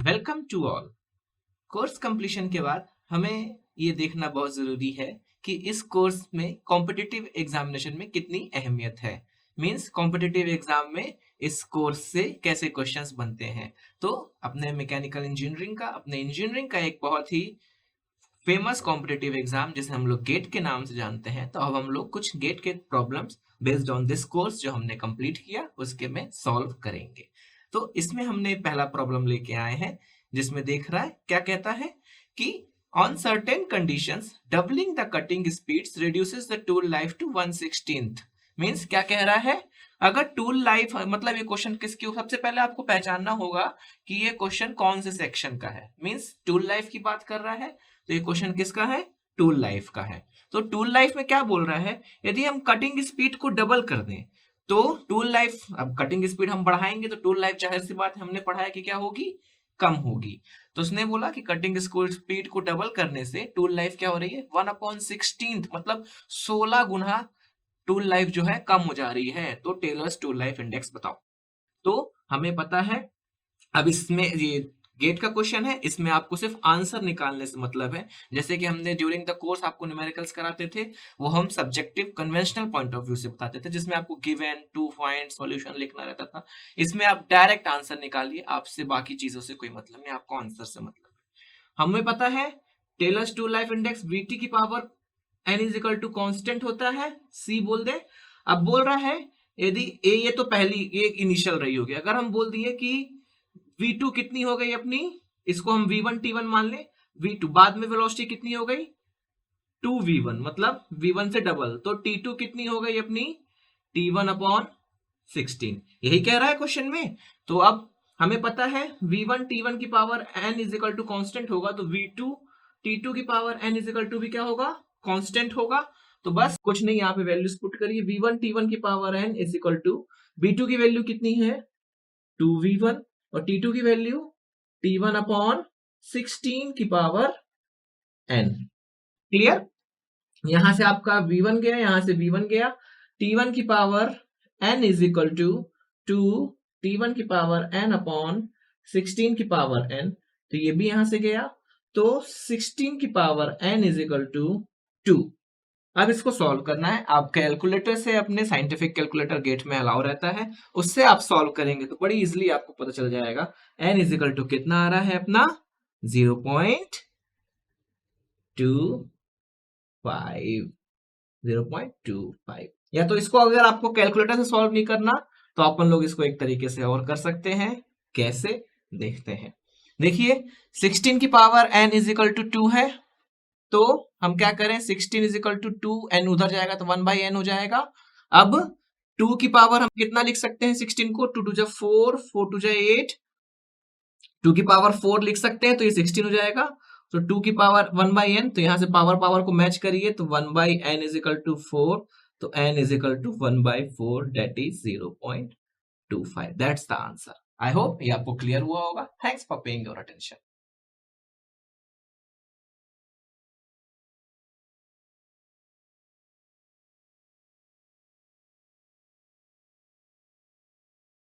Welcome to all. Course completion के बाद हमें ये देखना बहुत ज़रूरी है कि इस कोर्स में कॉम्पिटिटिव एग्जामिनेशन में कितनी अहमियत है। मींस कॉम्पिटिटिव एग्जाम में इस कोर्स से कैसे क्वेश्चंस बनते हैं। तो अपने मैकेनिकल इंजीनियरिंग का एक बहुत ही फेमस कॉम्पिटिटिव एग्जाम जिसे हम लोग गेट के नाम से जानते हैं, तो अब हम लोग कुछ गेट के problems based on this course जो हमने कंप्लीट किया उसके में सॉल्व करेंगे। तो इसमें हमने पहला प्रॉब्लम लेके आए हैं जिसमें देख रहा है क्या कहता है कि on certain conditions doubling the cutting speeds reduces the tool life to 1/16। Means क्या कह रहा है, अगर टूल लाइफ मतलब ये क्वेश्चन किसकी, सबसे पहले आपको पहचानना होगा कि ये क्वेश्चन कौन से सेक्शन का है। मींस टूल लाइफ की बात कर रहा है, तो ये क्वेश्चन किसका है, टूल लाइफ का है। तो टूल लाइफ में क्या बोल रहा है, यदि हम कटिंग स्पीड को डबल कर दें तो टूल लाइफ, अब कटिंग स्पीड हम बढ़ाएंगे तो टूल लाइफ जाहिर सी बात हमने पढ़ा है कि क्या होगी, कम होगी। तो उसने बोला कि कटिंग स्पीड को डबल करने से टूल लाइफ क्या हो रही है, 1/16, मतलब 16 गुना टूल लाइफ जो है कम हो जा रही है। तो टेलर्स टूल लाइफ इंडेक्स बताओ। तो हमें पता है, अब इसमें ये गेट का क्वेश्चन है, इसमें आपको सिर्फ आंसर निकालने से मतलब है। जैसे कि हमने ड्यूरिंग द कोर्स आपको न्यूमेरिकल्स कराते थे, वो हम subjective conventional point of view से बताते थे, जिसमें आपको गिवन 2 पॉइंट सॉल्यूशन लिखना रहता था। इसमें आप डायरेक्ट आंसर निकालिए, आपसे बाकी चीजों से कोई मतलब नहीं, आपको आंसर से मतलब है। हमें पता है Taylor's tool life index VT की power n is equal to constant होता है, सी बोल दे। अब बोल रहा है यदि ए, ये तो पहली ये इनिशियल रही होगी, अगर हम बोल दिए कि v2 कितनी हो गई अपनी, इसको हम v1 t1 मान ले, v2 बाद में वेलोसिटी कितनी हो गई 2v1, मतलब v1 से डबल, तो t2 कितनी हो गई अपनी t1/16। यही कह रहा है क्वेश्चन में। तो अब हमें पता है v1 t1 की power n is equal to constant होगा, तो v2 t2 की power n is equal to भी क्या होगा, कांस्टेंट होगा। तो बस कुछ नहीं, यहाँ पे वैल्यूज पुट करिए, v1 t1 की power n is equal to v2 की वैल्यू कितनी है 2v1 और t2 की वैल्यू t1/16 की पावर n। क्लियर, यहां से आपका v1 गया, यहां से v1 गया, t1 की power n is equal to 2 t1 की पावर n/16 की पावर n, तो ये भी यहां से गया, तो 16 की power n is equal to 2। अब इसको सॉल्व करना है, आप कैलकुलेटर से, अपने साइंटिफिक कैलकुलेटर गेट में अलाउ रहता है, उससे आप सॉल्व करेंगे तो बड़ी इजीली आपको पता चल जाएगा। n इज इक्वल टू कितना आ रहा है अपना 0.25 या तो इसको अगर आपको कैलकुलेटर से सॉल्व नहीं करना तो अपन लोग इसको एक तरीके से और कर सकते हैं। कैसे, देखते हैं। देखिए 16 की power n is equal to 2 है, तो हम क्या करें, 16 इज इक्वल टू 2, n उधर जाएगा तो 1/n हो जाएगा। अब 2 की पावर हम कितना लिख सकते हैं 16 को, 2 2 4, 4 2 8, 2 की पावर 4 लिख सकते हैं, तो ये 16 हो जाएगा। तो 2 की पावर 1/n, तो यहां से पावर पावर को मैच करिए, तो 1/n इज इक्वल टू 4, तो n is equal to 1/4, that is 0.25। That's the answer. I hope ये आपको क्लियर हुआ होगा। Thanks for paying your attention.